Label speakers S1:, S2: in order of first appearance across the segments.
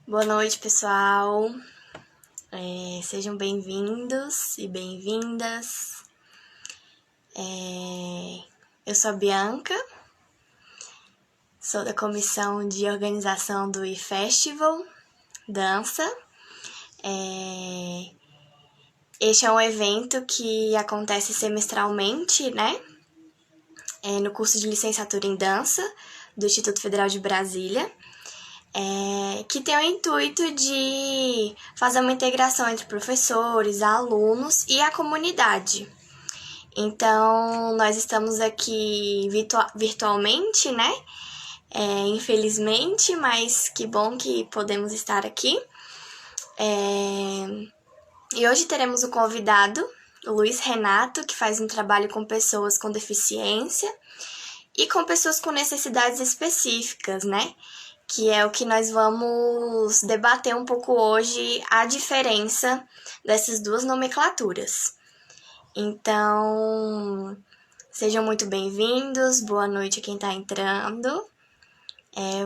S1: Boa noite, pessoal. Sejam bem-vindos e bem-vindas. Eu sou a Bianca, sou da comissão de organização do iFestival Dança. Este é um evento que acontece semestralmente, né? No curso de licenciatura em dança do Instituto Federal de Brasília. Que tem o intuito de fazer uma integração entre professores, alunos e a comunidade. Então, nós estamos aqui virtualmente, né? Infelizmente, mas que bom que podemos estar aqui. E hoje teremos o convidado, o Luiz Renato, que faz um trabalho com pessoas com deficiência e com pessoas com necessidades específicas, né? Que é o que nós vamos debater um pouco hoje, a diferença dessas duas nomenclaturas. Então, sejam muito bem-vindos, boa noite a quem está entrando.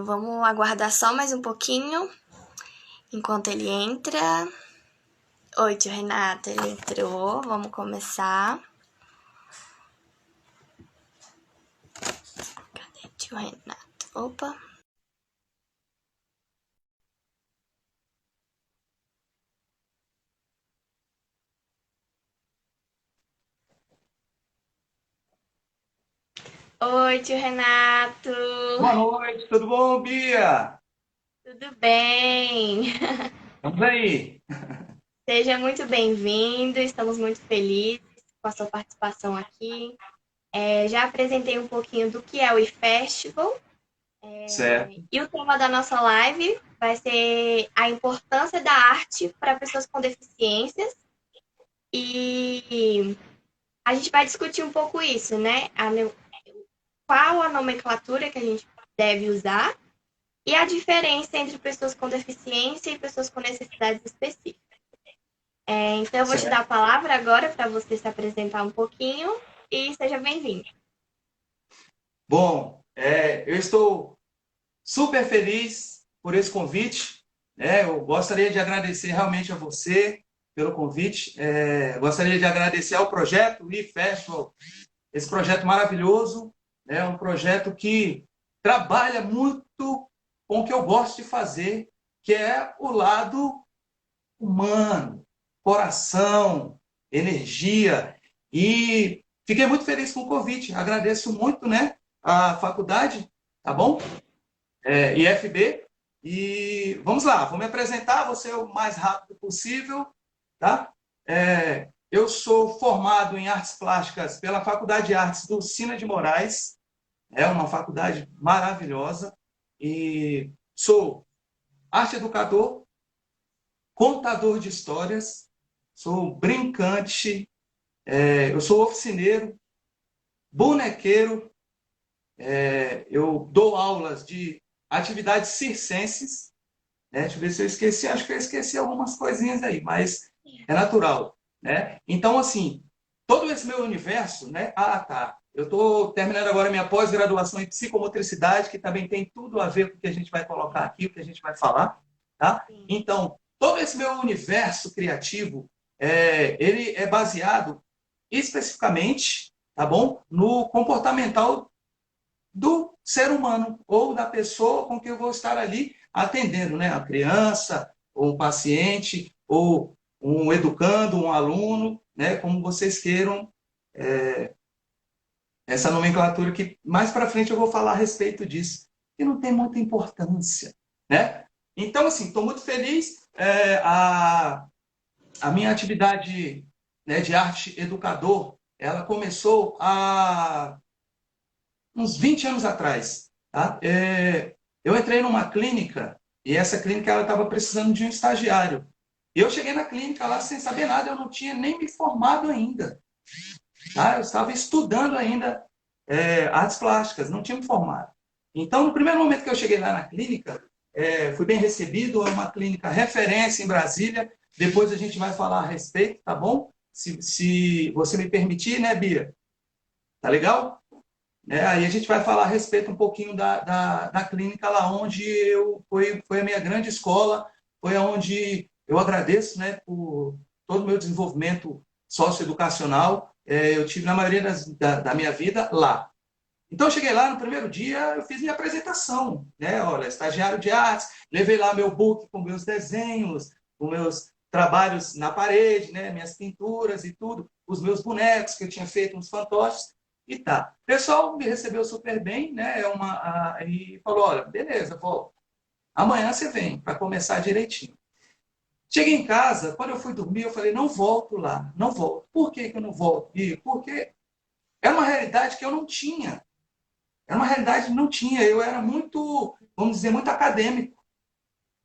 S1: Vamos aguardar só mais um pouquinho, enquanto ele entra. Oi, tio Renato, ele entrou, vamos começar. Cadê tio Renato? Opa! Oi, tio Renato!
S2: Boa noite, tudo bom, Bia?
S1: Tudo bem?
S2: Vamos aí.
S1: Seja muito bem-vindo, estamos muito felizes com a sua participação aqui. Já apresentei um pouquinho do que é o iFestival,
S2: Certo,
S1: e o tema da nossa live vai ser a importância da arte para pessoas com deficiências, e a gente vai discutir um pouco isso, né? Qual a nomenclatura que a gente deve usar e a diferença entre pessoas com deficiência e pessoas com necessidades específicas. Então, eu vou te dar a
S2: certo.
S1: palavra agora para você se apresentar um pouquinho e seja bem-vindo.
S2: Bom, eu estou super feliz por esse convite. Eu gostaria de agradecer realmente a você pelo convite. Gostaria de agradecer ao projeto eFestival, esse projeto maravilhoso. É um projeto que trabalha muito com o que eu gosto de fazer, que é o lado humano, coração, energia. E fiquei muito feliz com o convite. Agradeço muito, né, a faculdade, tá bom? IFB. E vamos lá, vou me apresentar, vou ser o mais rápido possível, tá? Eu sou formado em artes plásticas pela Faculdade de Artes do Sina de Moraes, é uma faculdade maravilhosa, e sou arte educador, contador de histórias, sou brincante, eu sou oficineiro, bonequeiro, eu dou aulas de atividades circenses, né? Deixa eu ver se eu esqueci, acho que eu esqueci algumas coisinhas aí, mas é natural, né? Então, assim, todo esse meu universo, né? Tá. Eu estou terminando agora minha pós-graduação em psicomotricidade, que também tem tudo a ver com o que a gente vai colocar aqui, o que a gente vai falar, tá?
S1: Sim.
S2: Então, todo esse meu universo criativo, ele é baseado especificamente, tá bom? No comportamental do ser humano ou da pessoa com que eu vou estar ali atendendo, né? A criança, ou um paciente, ou um educando, um aluno, né? Como vocês queiram, essa nomenclatura que mais para frente eu vou falar a respeito disso, que não tem muita importância, né? Então, assim, estou muito feliz. A minha atividade, né, de arte educador, ela começou há uns 20 anos atrás. Tá? Eu entrei numa clínica e essa clínica ela estava precisando de um estagiário. E eu cheguei na clínica lá sem saber nada, eu não tinha nem me formado ainda. Tá? Eu estava estudando ainda artes plásticas, não tinha me formado. Então, no primeiro momento que eu cheguei lá na clínica, fui bem recebido, é uma clínica referência em Brasília. Depois a gente vai falar a respeito, tá bom? Se você me permitir, né, Bia? Tá legal? né? Aí a gente vai falar a respeito um pouquinho da clínica lá onde foi a minha grande escola, foi onde eu agradeço, né, por todo o meu desenvolvimento socioeducacional. Eu tive na maioria da minha vida lá. Então, eu cheguei lá no primeiro dia, eu fiz minha apresentação, né? Olha, estagiário de artes, levei lá meu book com meus desenhos, com meus trabalhos na parede, né? Minhas pinturas e tudo, os meus bonecos que eu tinha feito, uns fantoches, e tá. O pessoal me recebeu super bem, né? E falou, olha, beleza, volta. Amanhã você vem para começar direitinho. Cheguei em casa, quando eu fui dormir, eu falei, não volto lá, não volto. Por que que eu não volto? Porque é uma realidade que eu não tinha. Era uma realidade que não tinha. Eu era muito, vamos dizer, muito acadêmico.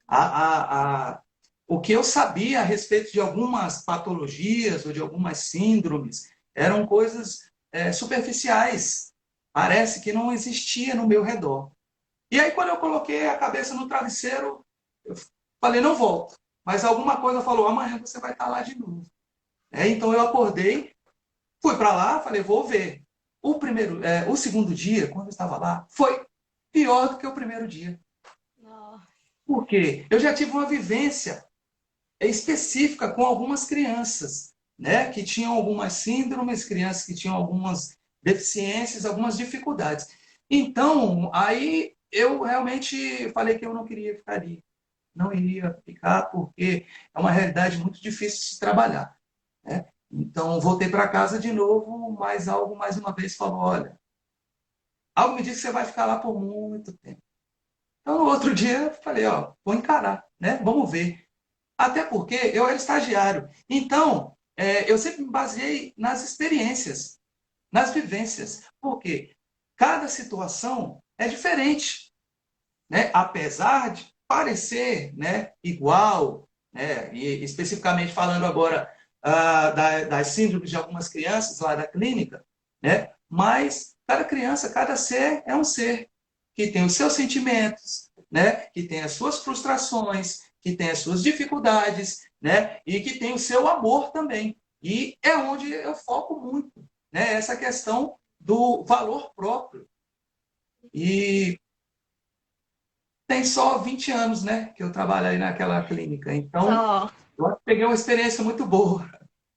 S2: A, a, a, o que eu sabia a respeito de algumas patologias ou de algumas síndromes eram coisas superficiais. Parece que não existia no meu redor. E aí, quando eu coloquei a cabeça no travesseiro, eu falei, não volto. Mas alguma coisa falou, amanhã você vai estar lá de novo. Então eu acordei, fui para lá, falei, vou ver. O segundo dia, quando eu estava lá, foi pior do que o primeiro dia.
S1: Nossa.
S2: Por quê? Eu já tive uma vivência específica com algumas crianças, né, que tinham algumas síndromes, crianças que tinham algumas deficiências, algumas dificuldades. Então, aí eu realmente falei que eu não queria ficar ali. Não iria ficar porque é uma realidade muito difícil de se trabalhar, né? Então, voltei para casa de novo, mas algo mais uma vez falou: olha, algo me diz que você vai ficar lá por muito tempo. Então, no outro dia, eu falei: ó, vou encarar, né? Vamos ver. Até porque eu era estagiário. Então, eu sempre me baseei nas experiências, nas vivências. Porque cada situação é diferente, né? Apesar de parecer, né, igual, né? E especificamente falando agora das síndromes de algumas crianças lá da clínica, né? Mas cada criança, cada ser é um ser que tem os seus sentimentos, né? Que tem as suas frustrações, que tem as suas dificuldades, né? E que tem o seu amor também. E é onde eu foco muito, né? Essa questão do valor próprio. E tem só 20 anos, né, que eu trabalho aí naquela clínica. Então,
S1: Só.
S2: eu peguei uma experiência muito boa.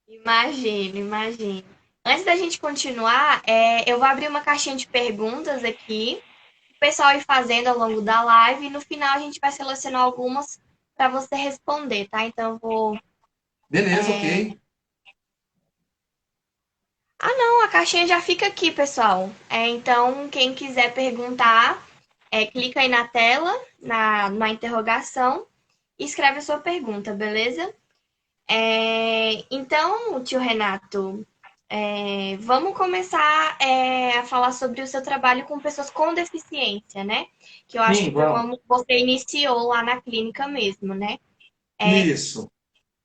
S1: Imagino, imagino. Antes da gente continuar, eu vou abrir uma caixinha de perguntas aqui, o pessoal ir fazendo ao longo da live, e no final a gente vai selecionar algumas para você responder, tá? Então eu vou.
S2: Beleza, ok.
S1: Ah, não, a caixinha já fica aqui, pessoal. Então, quem quiser perguntar, clica aí na tela, na interrogação, e escreve a sua pergunta, beleza? Então, tio Renato, vamos começar a falar sobre o seu trabalho com pessoas com deficiência, né? Que eu acho que
S2: Sim,
S1: foi
S2: vamos.
S1: como você iniciou lá na clínica mesmo, né?
S2: Isso.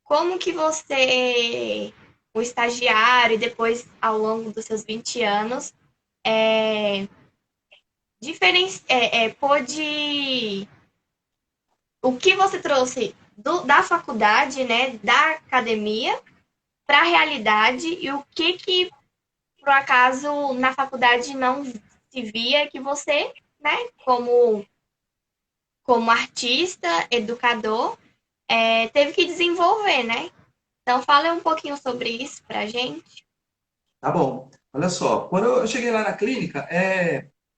S1: Como que você, o estagiário, e depois ao longo dos seus 20 anos, é, pôde. O que você trouxe da faculdade, né? Da academia, para a realidade e o que por acaso na faculdade não se via que você, né, como artista, educador, teve que desenvolver, né? Então fala um pouquinho sobre isso pra gente.
S2: Tá bom. Olha só, quando eu cheguei lá na clínica,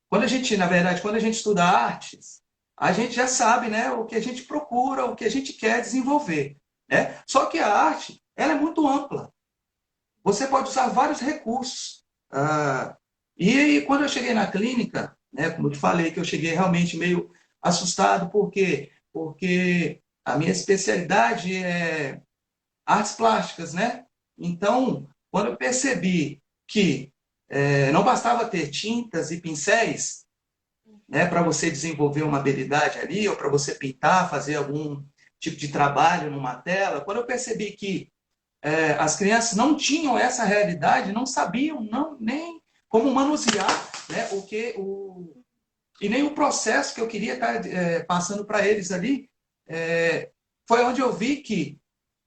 S2: quando a gente, na verdade, quando a gente estuda artes, a gente já sabe, né, o que a gente procura, o que a gente quer desenvolver, né? Só que a arte, ela é muito ampla. Você pode usar vários recursos. E aí, quando eu cheguei na clínica, né, como eu te falei, que eu cheguei realmente meio assustado, por quê? Porque a minha especialidade é artes plásticas, né? Então, quando eu percebi que não bastava ter tintas e pincéis, né, para você desenvolver uma habilidade ali, ou para você pintar, fazer algum tipo de trabalho numa tela, quando eu percebi que as crianças não tinham essa realidade, não sabiam não, nem como manusear, né, e nem o processo que eu queria estar passando para eles ali, foi onde eu vi que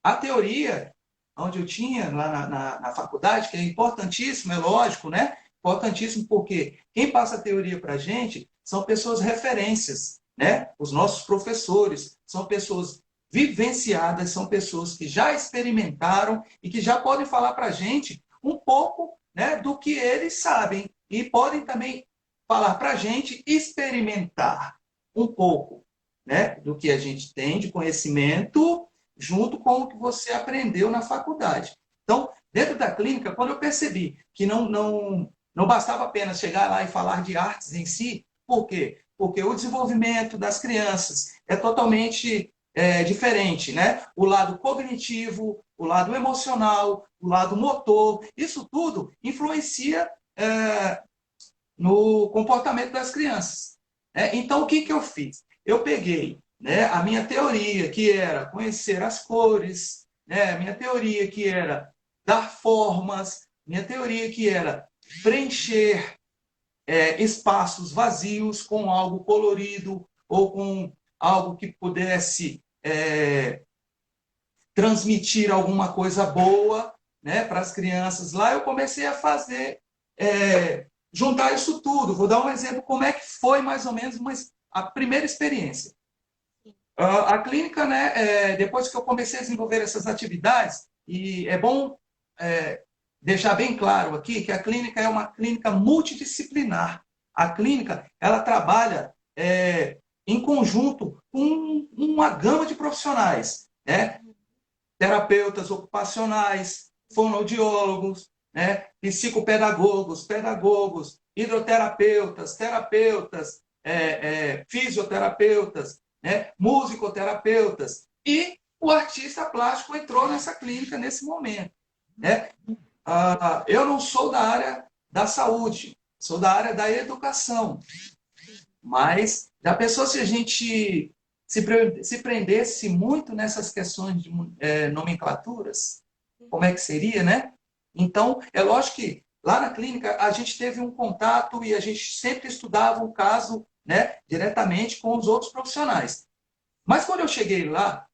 S2: a teoria, onde eu tinha lá na faculdade, que é importantíssimo, é lógico, né? importantíssimo porque quem passa a teoria para a gente são pessoas referências, né? Os nossos professores são pessoas vivenciadas, são pessoas que já experimentaram e que já podem falar para a gente um pouco, né, do que eles sabem e podem também falar para a gente experimentar um pouco, né, do que a gente tem de conhecimento junto com o que você aprendeu na faculdade. Então, dentro da clínica, quando eu percebi que não bastava apenas chegar lá e falar de artes em si, por quê? Porque o desenvolvimento das crianças é totalmente diferente, né? O lado cognitivo, o lado emocional, o lado motor, isso tudo influencia no comportamento das crianças. Então, o que, que eu fiz? Eu peguei, né, a minha teoria, que era conhecer as cores, né, a minha teoria, que era dar formas, minha teoria, que era preencher espaços vazios com algo colorido ou com algo que pudesse transmitir alguma coisa boa, né, para as crianças. Lá eu comecei a fazer, juntar isso tudo. Vou dar um exemplo como é que foi mais ou menos a primeira experiência. A clínica, né, depois que eu comecei a desenvolver essas atividades, e é bom deixar bem claro aqui que a clínica é uma clínica multidisciplinar. A clínica, ela trabalha em conjunto com uma gama de profissionais, né? Terapeutas ocupacionais, fonoaudiólogos, né? Psicopedagogos, pedagogos, hidroterapeutas, terapeutas, fisioterapeutas, né? Musicoterapeutas. E o artista plástico entrou nessa clínica nesse momento, né? Eu não sou da área da saúde, sou da área da educação. Mas já pensou se a gente se prendesse muito nessas questões de nomenclaturas? Como é que seria, né? Então, é lógico que lá na clínica a gente teve um contato e a gente sempre estudava o caso, né, diretamente com os outros profissionais. Mas quando eu cheguei lá,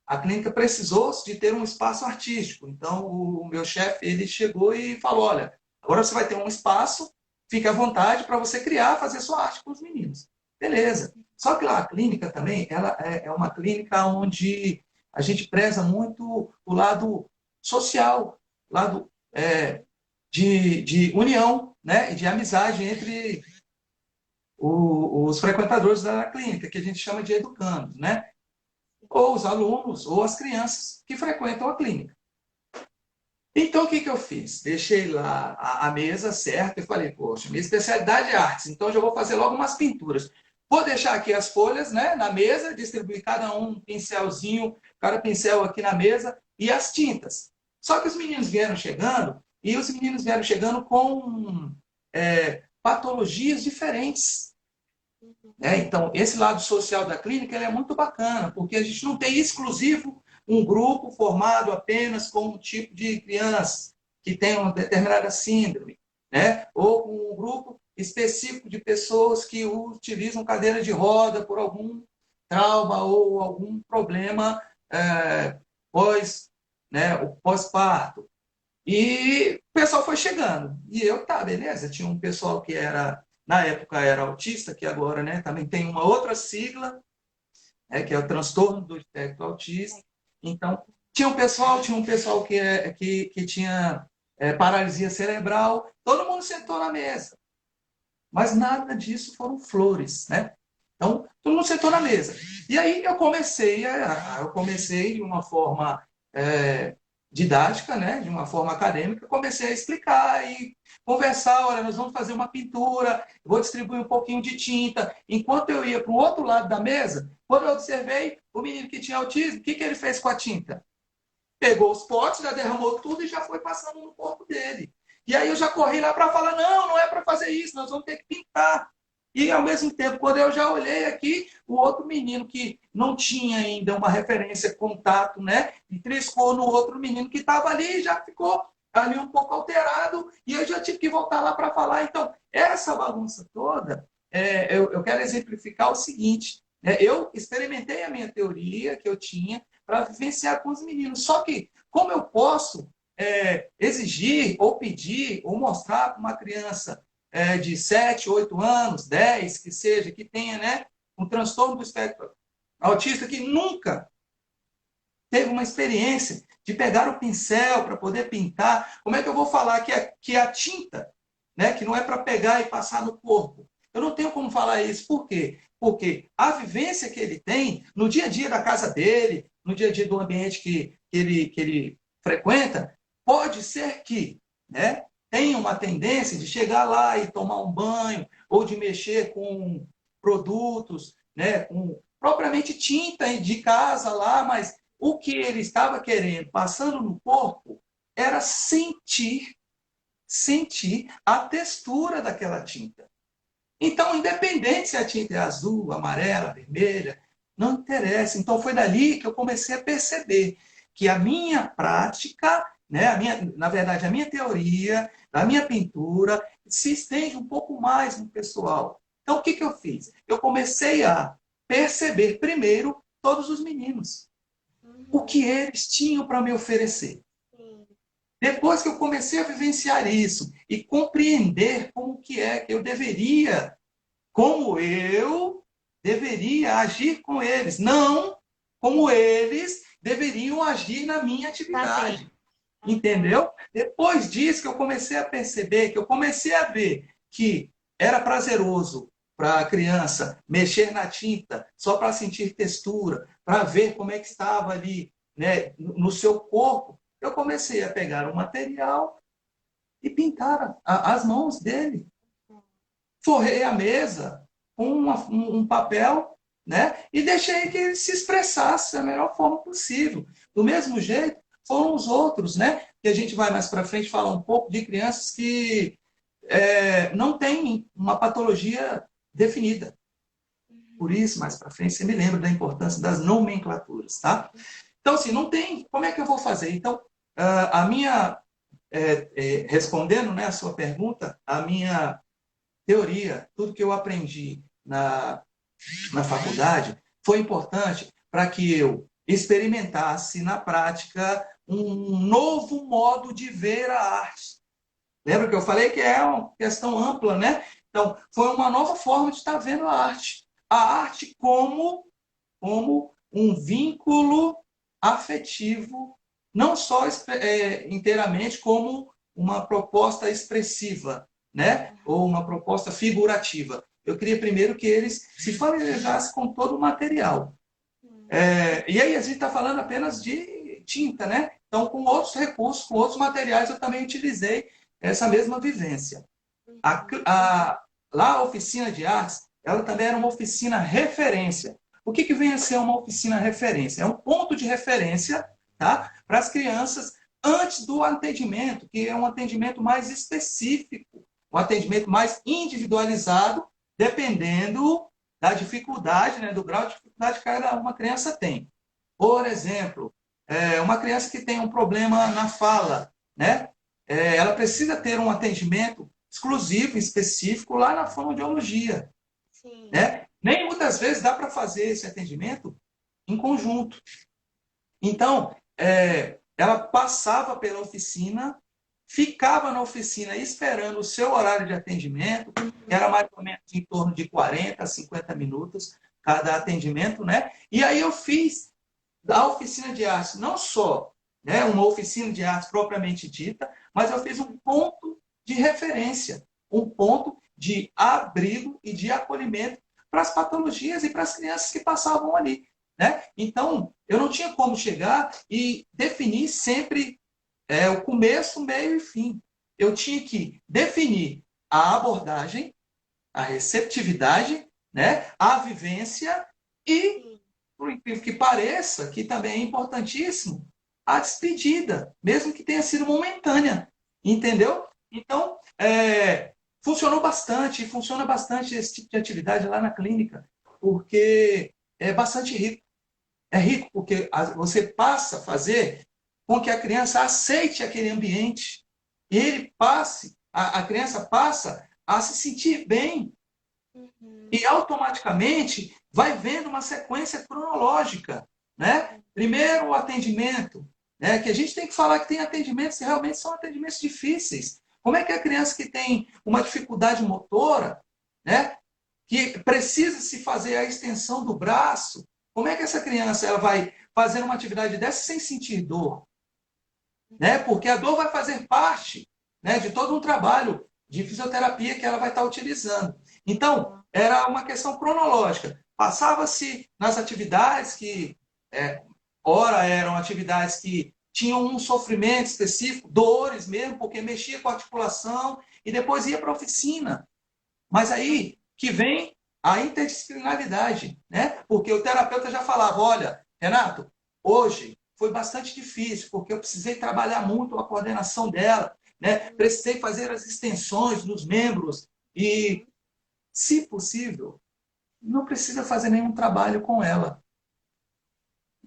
S2: a clínica precisou de ter um espaço artístico. Então, o meu chefe, ele chegou e falou, olha, agora você vai ter um espaço, fique à vontade para você criar, fazer sua arte com os meninos. Beleza. Só que lá a clínica também, ela é uma clínica onde a gente preza muito o lado social, lado de união, né, e de amizade entre os frequentadores da clínica, que a gente chama de educandos, né? Ou os alunos, ou as crianças que frequentam a clínica. Então, o que, que eu fiz? Deixei lá a mesa certa e falei, poxa, minha especialidade é artes, então já vou fazer logo umas pinturas. Vou deixar aqui as folhas, né, na mesa, distribuir cada um pincelzinho, cada pincel aqui na mesa, e as tintas. Só que os meninos vieram chegando, e os meninos vieram chegando com patologias diferentes. Então, esse lado social da clínica ele é muito bacana, porque a gente não tem exclusivo um grupo formado apenas com um tipo de crianças que tem uma determinada síndrome, né? Ou com um grupo específico de pessoas que utilizam cadeira de roda por algum trauma ou algum problema pós, né, o pós-parto. E o pessoal foi chegando. E eu, tá, beleza. Tinha um pessoal que era, na época era autista, que agora, né, também tem uma outra sigla, que é o transtorno do espectro autista. Então, tinha um pessoal que tinha paralisia cerebral. Todo mundo sentou na mesa. Mas nada disso foram flores, né? Então, todo mundo sentou na mesa. E aí eu comecei de uma forma didática, né? De uma forma acadêmica, comecei a explicar e conversar, olha, nós vamos fazer uma pintura, vou distribuir um pouquinho de tinta. Enquanto eu ia para o outro lado da mesa, quando eu observei o menino que tinha autismo, o que, que ele fez com a tinta? Pegou os potes, já derramou tudo e já foi passando no corpo dele. E aí eu já corri lá para falar, não, não é para fazer isso, nós vamos ter que pintar. E ao mesmo tempo, quando eu já olhei aqui, o outro menino que não tinha ainda uma referência, contato, né? E triscou no outro menino que estava ali e já ficou ali um pouco alterado, e eu já tive que voltar lá para falar. Então, essa bagunça toda, eu quero exemplificar o seguinte, eu experimentei a minha teoria que eu tinha para vivenciar com os meninos. Só que, como eu posso exigir, ou pedir, ou mostrar para uma criança de 7, 8 anos, 10, que seja, que tenha, né, um transtorno do espectro autista, que nunca teve uma experiência de pegar o pincel para poder pintar. Como é que eu vou falar que a tinta, né, que não é para pegar e passar no corpo? Eu não tenho como falar isso. Por quê? Porque a vivência que ele tem no dia a dia da casa dele, no dia a dia do ambiente que ele frequenta, pode ser que, né, tenha uma tendência de chegar lá e tomar um banho, ou de mexer com produtos, né, com propriamente tinta de casa lá, mas o que ele estava querendo, passando no corpo, era sentir a textura daquela tinta. Então, independente se a tinta é azul, amarela, vermelha, não interessa. Então, foi dali que eu comecei a perceber que a minha prática, né, na verdade, a minha teoria, a minha pintura, se estende um pouco mais no pessoal. Então, o que eu fiz? Eu comecei a perceber primeiro todos os meninos, o que eles tinham para me oferecer. Depois que eu comecei a vivenciar isso e compreender como eu deveria agir com eles, não como eles deveriam agir na minha atividade. Entendeu? Depois disso que eu comecei a perceber, que eu comecei a ver que era prazeroso para a criança mexer na tinta só para sentir textura, para ver como é que estava ali, né, no seu corpo, eu comecei a pegar o material e pintar as mãos dele. Forrei a mesa com um papel, né, e deixei que ele se expressasse da melhor forma possível. Do mesmo jeito, foram os outros, né, que a gente vai mais para frente falar um pouco de crianças que não têm uma patologia definida. Por isso, mais para frente, você me lembra da importância das nomenclaturas, tá? Então, assim, não tem. Como é que eu vou fazer? Então, a minha. Respondendo, né, a sua pergunta, a minha teoria, tudo que eu aprendi na faculdade, foi importante para que eu experimentasse na prática um novo modo de ver a arte. Lembra que eu falei que é uma questão ampla, né? Então, foi uma nova forma de estar vendo a arte. A arte como um vínculo afetivo, não só inteiramente como uma proposta expressiva, né? Ou uma proposta figurativa. Eu queria primeiro que eles se familiarizassem com todo o material. E aí a gente está falando apenas de tinta, né? Então, com outros recursos, com outros materiais, eu também utilizei essa mesma vivência. Lá a oficina de artes, ela também era uma oficina referência. O que vem a ser uma oficina referência? É um ponto de referência, tá, para as crianças antes do atendimento, que é um atendimento mais específico, um atendimento mais individualizado, dependendo da dificuldade, né, do grau de dificuldade que cada uma criança tem. Por exemplo, uma criança que tem um problema na fala, né, ela precisa ter um atendimento exclusivo, específico, lá na fonoaudiologia. Né? Nem muitas vezes dá para fazer esse atendimento em conjunto. Então, ela passava pela oficina, ficava na oficina esperando o seu horário de atendimento, que era mais ou menos em torno de 40 a 50 minutos cada atendimento, né? E aí eu fiz da oficina de arte não só, né, uma oficina de arte propriamente dita, mas eu fiz um ponto de referência, um ponto de abrigo e de acolhimento para as patologias e para as crianças que passavam ali. Né? Então, eu não tinha como chegar e definir sempre o começo, meio e fim. Eu tinha que definir a abordagem, a receptividade, né, a vivência e, por incrível que pareça, que também é importantíssimo, a despedida, mesmo que tenha sido momentânea. Entendeu? Então, funcionou bastante, e funciona bastante esse tipo de atividade lá na clínica, porque é bastante rico. É rico porque você passa a fazer com que a criança aceite aquele ambiente. E a criança passa a se sentir bem. E automaticamente vai vendo uma sequência cronológica. Né? Primeiro o atendimento, né? Que a gente tem que falar que tem atendimentos que realmente são atendimentos difíceis. Como é que a criança que tem uma dificuldade motora, né? Que precisa se fazer a extensão do braço, como é que essa criança ela vai fazer uma atividade dessa sem sentir dor? Né? Porque a dor vai fazer parte, né, de todo um trabalho de fisioterapia que ela vai estar utilizando. Então, era uma questão cronológica. Passava-se nas atividades que, ora, eram atividades que tinham um sofrimento específico, dores mesmo, porque mexia com a articulação, e depois ia para a oficina. Mas aí que vem a interdisciplinaridade, né? Porque o terapeuta já falava, olha, Renato, hoje foi bastante difícil, porque eu precisei trabalhar muito a coordenação dela, né? Precisei fazer as extensões nos membros e, se possível, não precisa fazer nenhum trabalho com ela.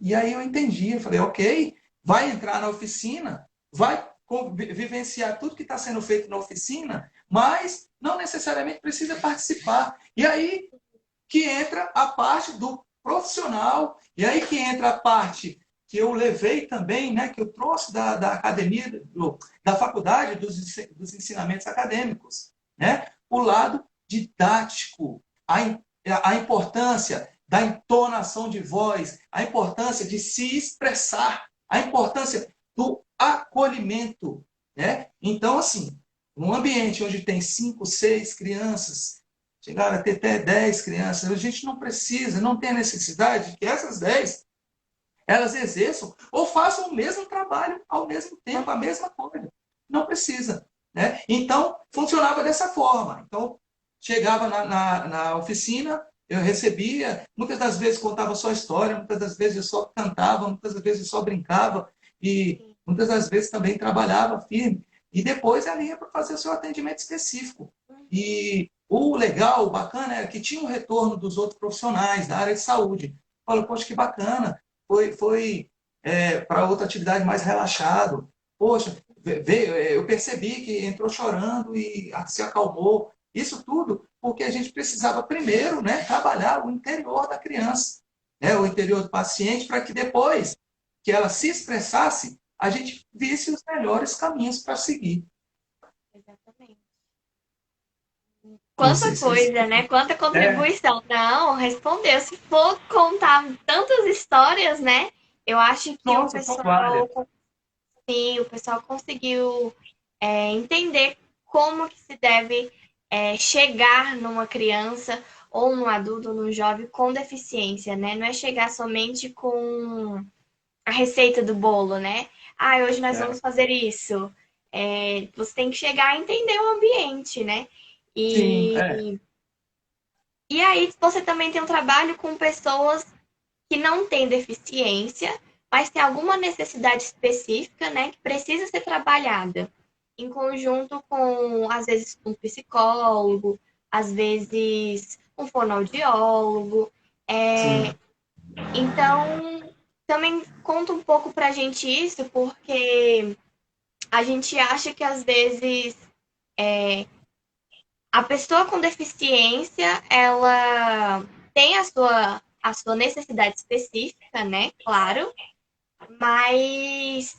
S2: E aí eu entendi, eu falei, ok, vai entrar na oficina, vai vivenciar tudo que está sendo feito na oficina, mas não necessariamente precisa participar. E aí que entra a parte do profissional, e aí que entra a parte que eu levei também, né, que eu trouxe da academia, da faculdade, dos ensinamentos acadêmicos, né? O lado didático, a importância da entonação de voz, a importância de se expressar, a importância do acolhimento, né? Então, assim, um ambiente onde tem 5, 6 crianças, chegar a ter até 10 crianças, a gente não precisa, não tem a necessidade de que essas 10 elas exerçam ou façam o mesmo trabalho ao mesmo tempo, a mesma coisa. Não precisa. Né? Então, funcionava dessa forma. Então, chegava na oficina, eu recebia, muitas das vezes contava só história, muitas das vezes eu só cantava, muitas das vezes eu só brincava, e muitas das vezes também trabalhava firme. E depois ela ia para fazer o seu atendimento específico. E o legal, o bacana, era que tinha um retorno dos outros profissionais da área de saúde. Falou, poxa, que bacana, foi para outra atividade mais relaxado. Poxa, veio, eu percebi que entrou chorando e se acalmou. Isso tudo porque a gente precisava primeiro, né, trabalhar o interior da criança, né, o interior do paciente, para que depois que ela se expressasse, a gente visse os melhores caminhos para seguir.
S1: Exatamente.
S2: Não sei
S1: Quanta
S2: se isso
S1: coisa, né? Quanta
S2: é.
S1: contribuição. Não, respondeu. Se for contar tantas histórias, né? Eu acho que
S2: Nossa, são várias.
S1: sim, o pessoal conseguiu entender como que se deve chegar numa criança ou num adulto ou num jovem com deficiência, né? Não é chegar somente com a receita do bolo, né? Ah, hoje nós
S2: É.
S1: vamos fazer isso. Você tem que chegar a entender o ambiente, né?
S2: Sim,
S1: E aí você também tem um trabalho com pessoas que não têm deficiência, mas tem alguma necessidade específica, né, que precisa ser trabalhada em conjunto com, às vezes, um psicólogo, às vezes, um fonoaudiólogo. É,
S2: sim.
S1: então, também conta um pouco pra gente isso, porque a gente acha que, às vezes, a pessoa com deficiência, ela tem a sua necessidade específica, né? Claro, mas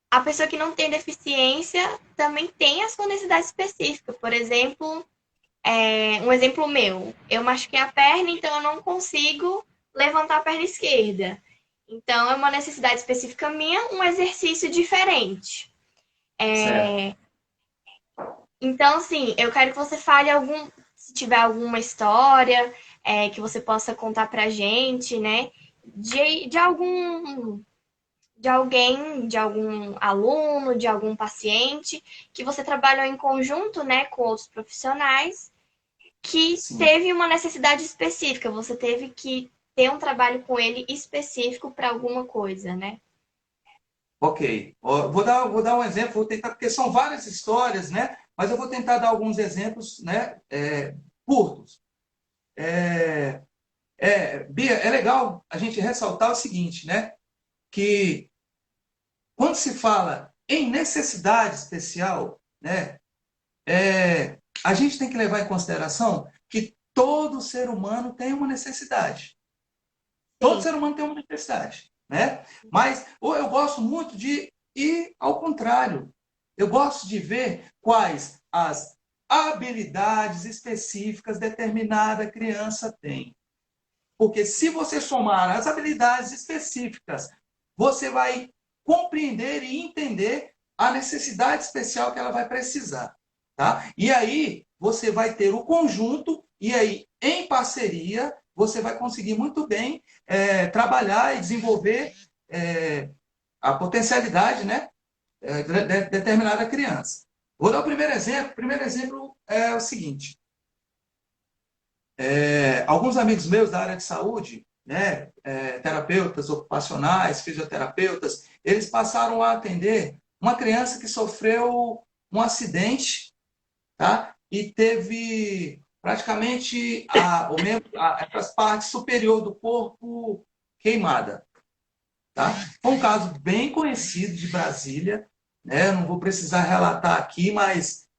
S1: a pessoa que não tem deficiência também tem a sua necessidade específica. Por exemplo, um exemplo meu, eu machuquei a perna, então eu não consigo levantar a perna esquerda. Então, é uma necessidade específica minha, um exercício diferente.
S2: Certo.
S1: Então, assim, eu quero que você fale se tiver alguma história que você possa contar pra gente, né? De alguém, de algum aluno, de algum paciente, que você trabalhou em conjunto, né, com outros profissionais, que
S2: Sim.
S1: teve uma necessidade específica, você teve que ter um trabalho com ele específico para alguma coisa, né?
S2: Ok. Ó, vou dar um exemplo, vou tentar, porque são várias histórias, né? Mas eu vou tentar dar alguns exemplos, né? Curtos. É, Bia, é legal a gente ressaltar o seguinte, né? Que quando se fala em necessidade especial, né? A gente tem que levar em consideração que todo ser humano tem uma necessidade. Todo
S1: Sim,
S2: ser humano tem uma necessidade. né? Mas ou eu gosto muito de ir ao contrário. Eu gosto de ver quais as habilidades específicas determinada criança tem. Porque se você somar as habilidades específicas, você vai compreender e entender a necessidade especial que ela vai precisar. Tá? E aí você vai ter o conjunto, e aí, em parceria, você vai conseguir muito bem trabalhar e desenvolver a potencialidade, né, de determinada criança. Vou dar o primeiro exemplo. O primeiro exemplo é o seguinte: alguns amigos meus da área de saúde, né, terapeutas ocupacionais, fisioterapeutas, eles passaram a atender uma criança que sofreu um acidente, tá? E teve praticamente a parte superior do corpo queimada, tá? Foi um caso bem conhecido de Brasília, né? Não vou precisar relatar aqui, mas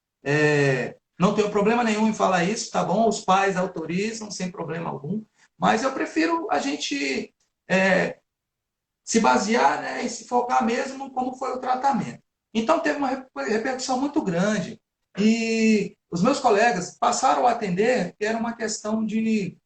S2: não tenho problema nenhum em falar isso, tá bom? Os pais autorizam sem problema algum, mas eu prefiro a gente se basear, né, e se focar mesmo em como foi o tratamento. Então teve uma repercussão muito grande e os meus colegas passaram a atender que era uma questão de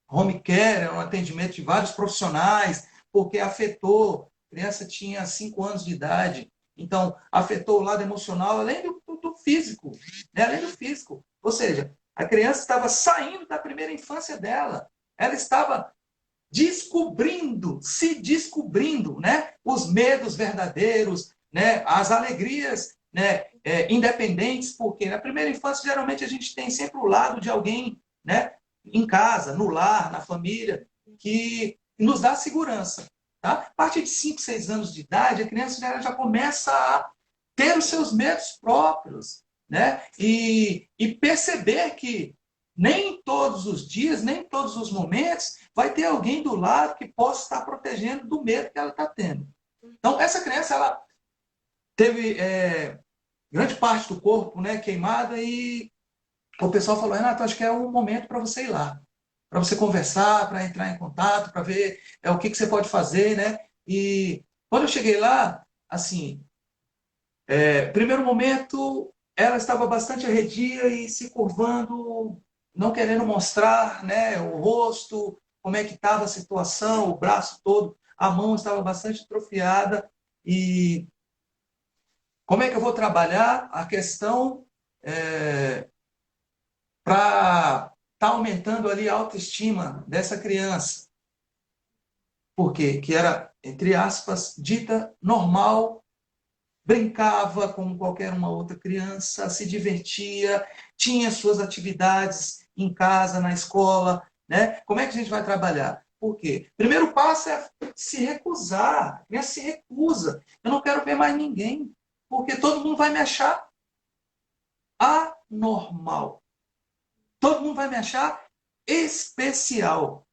S2: home care, era um atendimento de vários profissionais, porque afetou, a criança tinha 5 anos de idade, então afetou o lado emocional, além do físico, né? Além do físico. Ou seja, a criança estava saindo da primeira infância dela, ela estava descobrindo, se descobrindo, né? Os medos verdadeiros, né? As alegrias, né? Independentes, porque na primeira infância geralmente a gente tem sempre o lado de alguém, né? Em casa, no lar, na família, que nos dá segurança. Tá? A partir de 5, 6 anos de idade, a criança já começa a ter os seus medos próprios, né? E perceber que nem todos os dias, nem todos os momentos, vai ter alguém do lado que possa estar protegendo do medo que ela está tendo. Então, essa criança, ela teve grande parte do corpo, né, queimada, e o pessoal falou: Renato, acho que é um momento para você ir lá, para você conversar, para entrar em contato, para ver o que você pode fazer, né? E quando eu cheguei lá, assim, primeiro momento, ela estava bastante arredia e se curvando, não querendo mostrar, né, o rosto, como é que estava a situação, o braço todo, a mão estava bastante atrofiada. E como é que eu vou trabalhar a questão para estar aumentando ali a autoestima dessa criança? Porque que era, entre aspas, dita normal, brincava como qualquer uma outra criança, se divertia, tinha suas atividades em casa, na escola, né? Como é que a gente vai trabalhar? Por quê? Primeiro passo é se recusar. A criança se recusa. Eu não quero ver mais ninguém, porque todo mundo vai me achar anormal. Todo mundo vai me achar especial.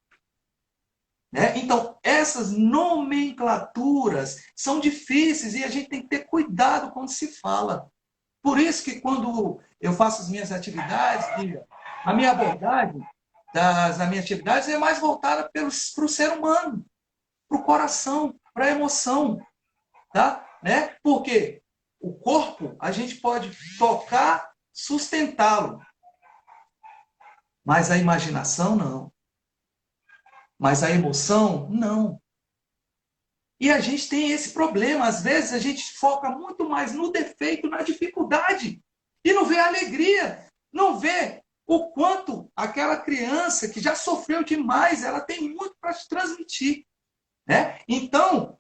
S2: Né? Então, essas nomenclaturas são difíceis e a gente tem que ter cuidado quando se fala. Por isso que quando eu faço as minhas atividades, a minha abordagem das minhas atividades é mais voltada para o ser humano, para o coração, para a emoção. Tá? Né? Porque o corpo a gente pode tocar, sustentá-lo, mas a imaginação não. Mas a emoção, não. E a gente tem esse problema. Às vezes a gente foca muito mais no defeito, na dificuldade. E não vê a alegria. Não vê o quanto aquela criança que já sofreu demais, ela tem muito para te transmitir. Né? Então,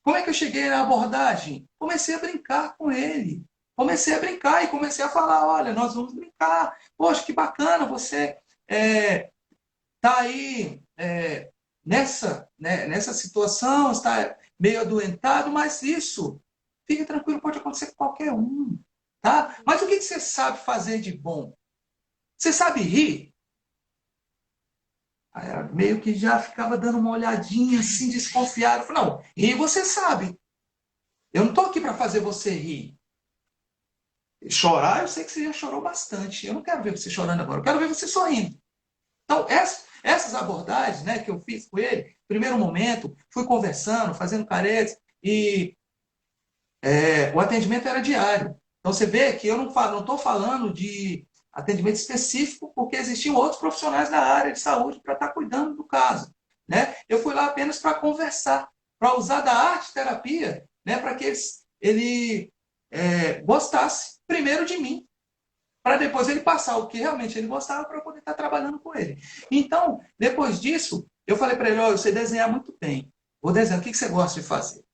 S2: como é que eu cheguei na abordagem? Comecei a brincar com ele. Comecei a brincar e comecei a falar: olha, nós vamos brincar. Poxa, que bacana, você está aí nessa situação, está meio adoentado, mas isso, fique tranquilo, pode acontecer com qualquer um. Tá? Mas o que você sabe fazer de bom? Você sabe rir? Aí ela meio que já ficava dando uma olhadinha assim, desconfiada. Eu falei: não, rir você sabe. Eu não estou aqui para fazer você rir. Chorar, eu sei que você já chorou bastante. Eu não quero ver você chorando agora, eu quero ver você sorrindo. Então, Essas abordagens, né, que eu fiz com ele, primeiro momento, fui conversando, fazendo caretas, e o atendimento era diário. Então você vê que eu não estou falando de atendimento específico, porque existiam outros profissionais da área de saúde para estar cuidando do caso. Né? Eu fui lá apenas para conversar, para usar da arte-terapia, né, para que ele gostasse primeiro de mim, para depois ele passar o que realmente ele gostava para poder estar trabalhando com ele. Então, depois disso, eu falei para ele, olha, você desenhar muito bem. Vou desenhar, o que você gosta de fazer?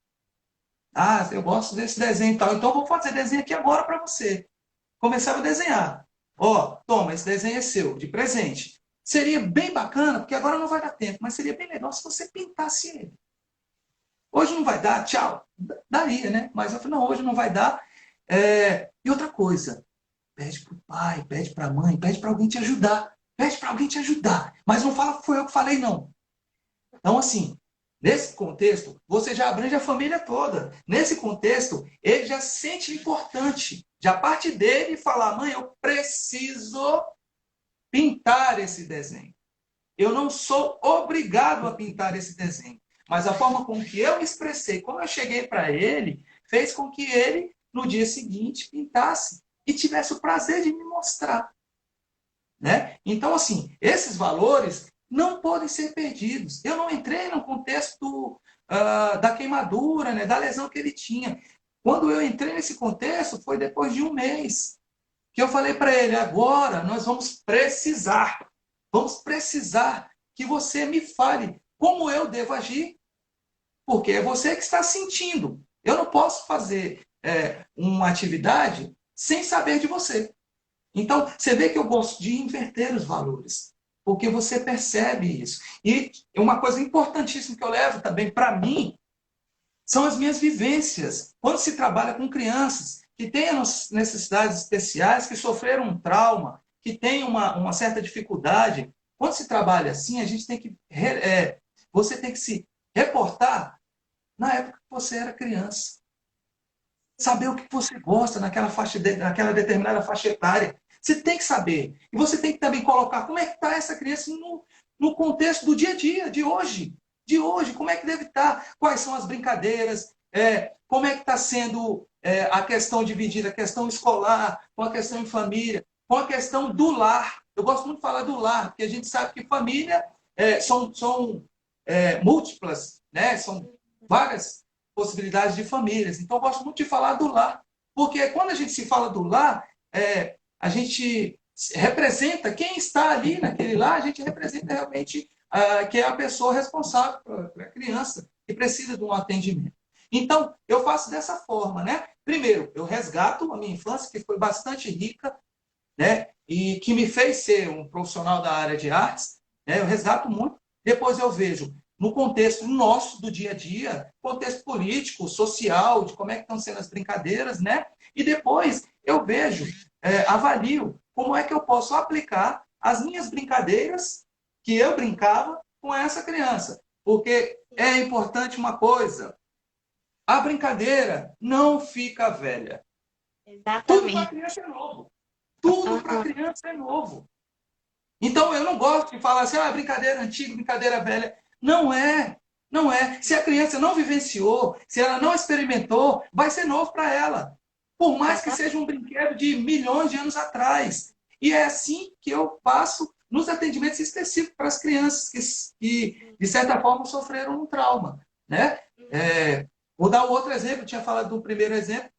S2: Ah, eu gosto desse desenho e tal. Então, eu vou fazer desenho aqui agora para você. Começava a desenhar. Ó, toma, esse desenho é seu, de presente. Seria bem bacana, porque agora não vai dar tempo, mas seria bem legal se você pintasse ele. Hoje não vai dar, tchau. Daria, né? Mas eu falei, não, hoje não vai dar. E outra coisa, pede para o pai, pede para a mãe, pede para alguém te ajudar. Pede para alguém te ajudar. Mas não fala que foi eu que falei, não. Então, assim, nesse contexto, você já abrange a família toda. Nesse contexto, ele já se sente importante. Já parte dele falar, mãe, eu preciso pintar esse desenho. Eu não sou obrigado a pintar esse desenho. Mas a forma com que eu me expressei, como eu cheguei para ele, fez com que ele, no dia seguinte, pintasse e tivesse o prazer de me mostrar. Né? Então, assim, esses valores não podem ser perdidos. Eu não entrei no contexto da queimadura, né, da lesão que ele tinha. Quando eu entrei nesse contexto, foi depois de um mês que eu falei para ele, agora nós vamos precisar que você me fale como eu devo agir, porque é você que está sentindo. Eu não posso fazer uma atividade sem saber de você. Então, você vê que eu gosto de inverter os valores, porque você percebe isso. E uma coisa importantíssima que eu levo também para mim são as minhas vivências. Quando se trabalha com crianças que têm necessidades especiais, que sofreram um trauma, que têm uma certa dificuldade, quando se trabalha assim, a gente tem que você tem que se reportar na época que você era criança. Saber o que você gosta naquela determinada faixa etária. Você tem que saber. E você tem que também colocar como é que está essa criança no contexto do dia a dia, de hoje. De hoje, como é que deve estar? Quais são as brincadeiras? Como é que está sendo a questão dividida, a questão escolar, com a questão em família, com a questão do lar. Eu gosto muito de falar do lar, porque a gente sabe que família são múltiplas, né? São várias possibilidades de famílias. Então, eu gosto muito de falar do lar, porque quando a gente se fala do lar, a gente representa quem está ali naquele lar, a gente representa realmente que é a pessoa responsável pela criança que precisa de um atendimento. Então, eu faço dessa forma, né? Primeiro, eu resgato a minha infância, que foi bastante rica, né? E que me fez ser um profissional da área de artes, né? Eu resgato muito. Depois eu vejo no contexto nosso do dia a dia, contexto político, social, de como é que estão sendo as brincadeiras, né? E depois eu vejo, avalio como é que eu posso aplicar as minhas brincadeiras que eu brincava com essa criança. Porque é importante uma coisa, a brincadeira não fica velha. Tudo para
S1: Exatamente.
S2: criança é novo. Tudo para
S1: Aham.
S2: criança é novo. Então, eu não gosto de falar assim, brincadeira antiga, brincadeira velha. Não é. Não é. Se a criança não vivenciou, se ela não experimentou, vai ser novo para ela. Por mais que seja
S1: Exatamente.
S2: um brinquedo de milhões de anos atrás. E é assim que eu passo nos atendimentos específicos para as crianças que de certa forma, sofreram um trauma. Né? Vou dar um outro exemplo. Eu tinha falado do primeiro exemplo.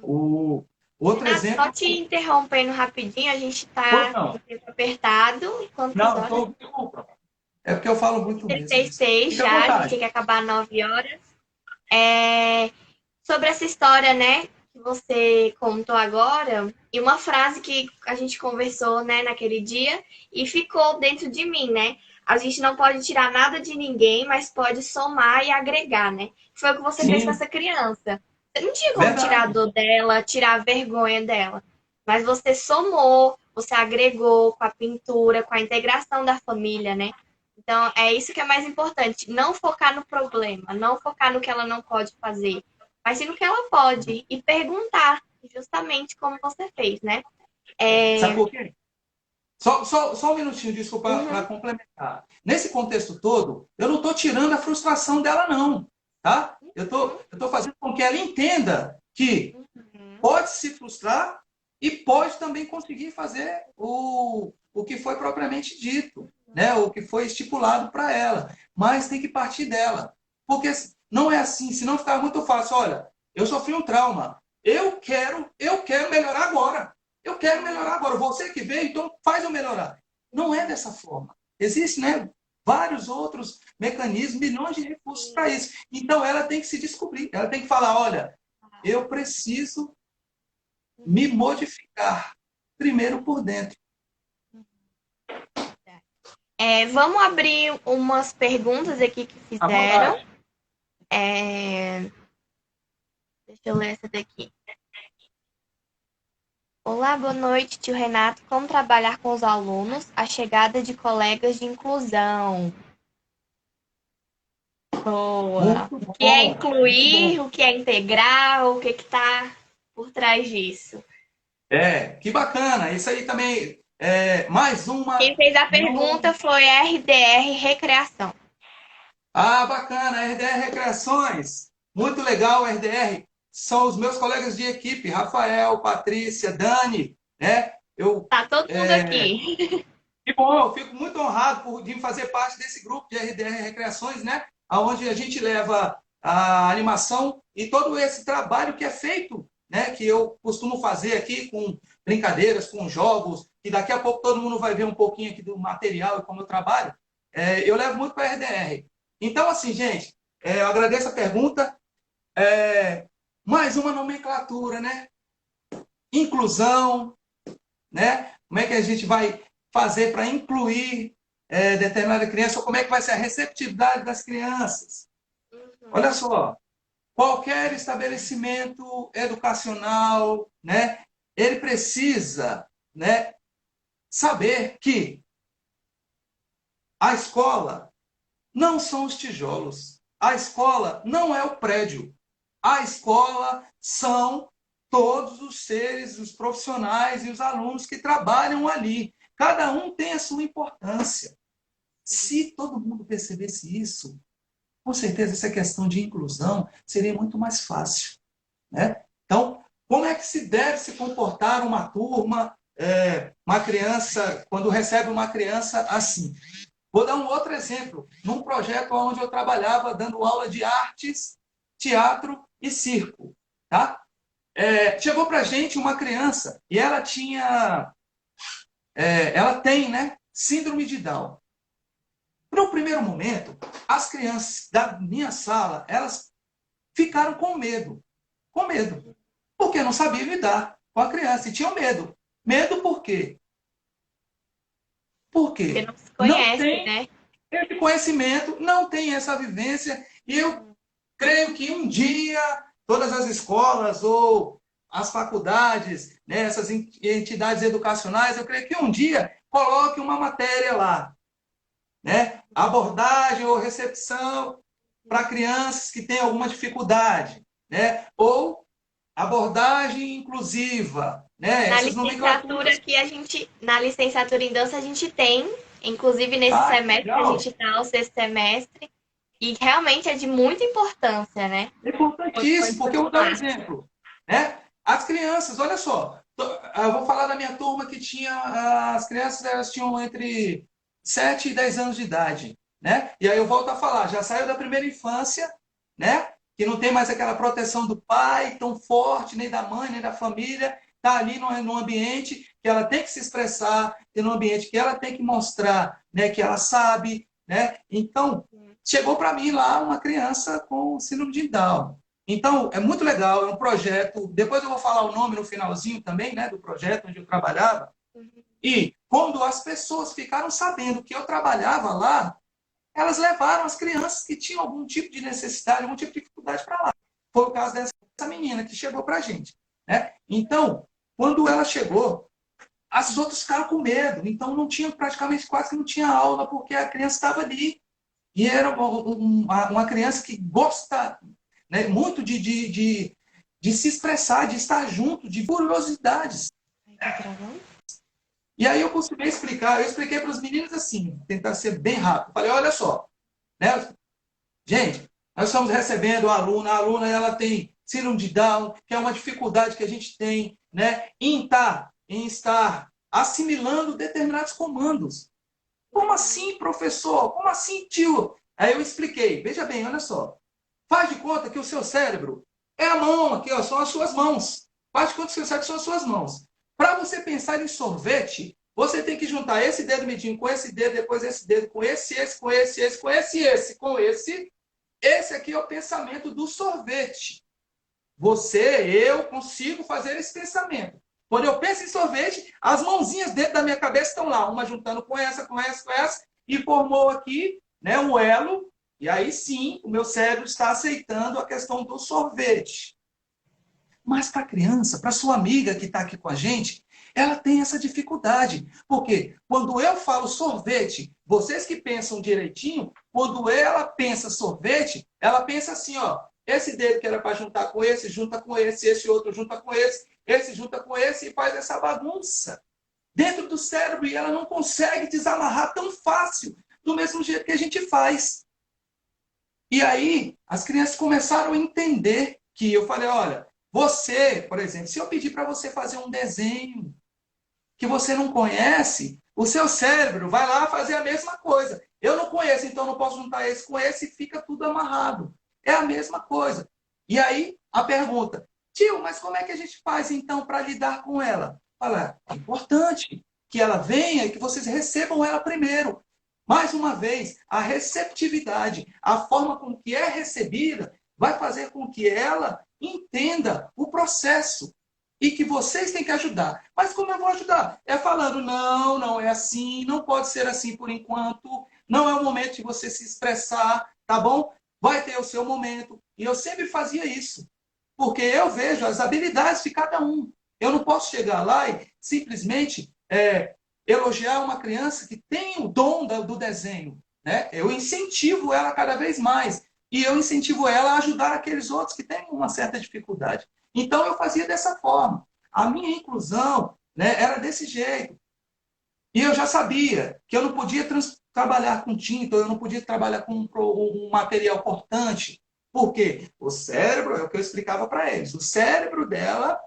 S2: O outro
S1: Renato, só
S2: exemplo.
S1: te interrompendo rapidinho, a gente
S2: Pois
S1: tá com
S2: não.
S1: o tempo apertado. Quantas
S2: Não,
S1: horas?
S2: desculpa. É porque eu falo muito mesmo isso.
S1: 16
S2: Fica à
S1: já, a gente
S2: vontade.
S1: tem que acabar às 9 horas. Sobre essa história, né, que você contou agora, e uma frase que a gente conversou, né, naquele dia, e ficou dentro de mim, né? A gente não pode tirar nada de ninguém, mas pode somar e agregar, né? Foi o que você fez com
S2: Sim,
S1: essa criança. Você não tinha como tirar a
S2: verdade.
S1: dor dela, tirar a vergonha dela, mas você somou, você agregou com a pintura, com a integração da família, né? Então, é isso que é mais importante. Não focar no problema, não focar no que ela não pode fazer, mas sim no que ela pode. E perguntar, justamente como você fez, né?
S2: Sabe
S1: É,
S2: por quê? Só um minutinho, desculpa, para complementar. Nesse contexto todo, eu não estou tirando a frustração dela, não. Tá? Eu tô fazendo com que ela entenda que pode se frustrar e pode também conseguir fazer o que foi propriamente dito, né? O que foi estipulado para ela. Mas tem que partir dela. Porque não é assim, senão fica muito fácil. Olha, eu sofri um trauma. Eu quero melhorar agora. Eu quero melhorar agora. Você que veio, então faz eu melhorar. Não é dessa forma. Existe, né, vários outros mecanismos, milhões de recursos para isso. Então ela tem que se descobrir. Ela tem que falar, olha, eu preciso me modificar primeiro por dentro.
S1: Vamos abrir umas perguntas aqui que
S2: À
S1: fizeram.
S2: vontade.
S1: Deixa eu ler essa daqui. Olá, boa noite, tio Renato. Como trabalhar com os alunos a chegada de colegas de inclusão? Boa.
S2: Muito
S1: O que é
S2: bom, muito
S1: incluir,
S2: bom.
S1: o que é integrar, o que está por trás disso?
S2: Que bacana. Isso aí também é mais uma.
S1: Quem fez a pergunta foi RDR Recreação.
S2: Ah, bacana, RDR Recreações. Muito legal, RDR. São os meus colegas de equipe, Rafael, Patrícia, Dani, né?
S1: Tá todo mundo aqui.
S2: Que bom, eu fico muito honrado de fazer parte desse grupo de RDR Recreações, né? Onde a gente leva a animação e todo esse trabalho que é feito, né? Que eu costumo fazer aqui com brincadeiras, com jogos, e daqui a pouco todo mundo vai ver um pouquinho aqui do material e como eu trabalho. Eu levo muito para a RDR. Então, assim, gente, eu agradeço a pergunta. Mais uma nomenclatura, né? Inclusão, né? Como é que a gente vai fazer para incluir determinada criança, ou como é que vai ser a receptividade das crianças. Olha só, qualquer estabelecimento educacional, né, ele precisa, né, saber que a escola não são os tijolos, a escola não é o prédio, a escola são todos os seres, os profissionais e os alunos que trabalham ali. Cada um tem a sua importância. Se todo mundo percebesse isso, com certeza essa questão de inclusão seria muito mais fácil, né? Então, como é que se deve se comportar uma turma, uma criança, quando recebe uma criança assim? Vou dar um outro exemplo. Num projeto onde eu trabalhava dando aula de artes, teatro e circo, tá? Chegou para a gente uma criança e ela tem, né, síndrome de Down. No primeiro momento, as crianças da minha sala, elas ficaram com medo, porque não sabiam lidar com a criança e tinham medo. Medo por quê?
S1: Porque
S2: Porque
S1: não se
S2: não
S1: conhece,
S2: tem
S1: né?
S2: esse conhecimento, não tem essa vivência, e eu creio que um dia todas as escolas ou as faculdades, né, essas entidades educacionais, eu creio que um dia coloque uma matéria lá, né? Abordagem ou recepção para crianças que têm alguma dificuldade, né? Ou abordagem inclusiva, né?
S1: Na
S2: Essas
S1: licenciatura
S2: nomenclaturas.
S1: que na licenciatura em dança a gente tem, inclusive nesse
S2: Ah, que
S1: semestre que a
S2: legal!
S1: gente está, o sexto semestre, e realmente é de muita importância, né?
S2: É
S1: Foi
S2: importantíssimo, porque eu vou dar um
S1: parte.
S2: exemplo, né? As crianças, olha só, eu vou falar da minha turma que tinha, as crianças elas tinham entre 7 e 10 anos de idade, né? E aí eu volto a falar, já saiu da primeira infância, né? Que não tem mais aquela proteção do pai tão forte, nem da mãe, nem da família, está ali num ambiente que ela tem que se expressar, num ambiente que ela tem que mostrar, né, que ela sabe, né? Então, chegou para mim lá uma criança com síndrome de Down. Então, é muito legal, é um projeto. Depois eu vou falar o nome no finalzinho também, né, do projeto onde eu trabalhava. E quando as pessoas ficaram sabendo que eu trabalhava lá, elas levaram as crianças que tinham algum tipo de necessidade, algum tipo de dificuldade para lá. Foi o caso dessa menina que chegou para a gente, né? Então, quando ela chegou, as outras ficaram com medo. Então, não tinha praticamente quase que não tinha aula porque a criança estava ali. E era uma criança que gosta, né, muito de se expressar, de estar junto, de curiosidades.
S1: Tá gravando?
S2: E aí eu consegui explicar, eu expliquei para os meninos assim, tentar ser bem rápido. Falei, olha só, né? Gente, nós estamos recebendo a aluna ela tem síndrome de Down, que é uma dificuldade que a gente tem, né, em estar assimilando determinados comandos. Como assim, professor? Como assim, tio? Aí eu expliquei. Veja bem, olha só. Faz de conta que o seu cérebro é a mão aqui, ó, são as suas mãos. Faz de conta que o seu cérebro são as suas mãos. Para você pensar em sorvete, você tem que juntar esse dedo midinho com esse dedo, depois esse dedo com esse com esse com esse com esse. Esse aqui é o pensamento do sorvete. Você, eu consigo fazer esse pensamento. Quando eu penso em sorvete, as mãozinhas dentro da minha cabeça estão lá, uma juntando com essa, com essa, com essa, e formou aqui, né, um elo. E aí sim, o meu cérebro está aceitando a questão do sorvete. Mas para a criança, para sua amiga que está aqui com a gente, ela tem essa dificuldade. Porque quando eu falo sorvete, vocês que pensam direitinho, quando ela pensa sorvete, ela pensa assim, ó, esse dedo que era para juntar com esse, junta com esse outro junta com esse junta com esse e faz essa bagunça dentro do cérebro e ela não consegue desamarrar tão fácil, do mesmo jeito que a gente faz. E aí, as crianças começaram a entender que eu falei, olha, você, por exemplo, se eu pedir para você fazer um desenho que você não conhece, o seu cérebro vai lá fazer a mesma coisa. Eu não conheço, então não posso juntar esse com esse e fica tudo amarrado. É a mesma coisa. E aí, a pergunta, tio, mas como é que a gente faz então para lidar com ela? Fala, é importante que ela venha e que vocês recebam ela primeiro. Mais uma vez, a receptividade, a forma com que é recebida, vai fazer com que ela entenda o processo e que vocês têm que ajudar. Mas como eu vou ajudar? É falando, não, não é assim, não pode ser assim por enquanto, não é o momento de você se expressar, tá bom? Vai ter o seu momento. E eu sempre fazia isso, porque eu vejo as habilidades de cada um. Eu não posso chegar lá e simplesmente elogiar uma criança que tem o dom do desenho. Né? Eu incentivo ela cada vez mais. E eu incentivo ela a ajudar aqueles outros que têm uma certa dificuldade. Então eu fazia dessa forma. A minha inclusão, né, era desse jeito. E eu já sabia que eu não podia trabalhar com tinta, eu não podia trabalhar com um material cortante. Por quê? O cérebro, é o que eu explicava para eles, o cérebro dela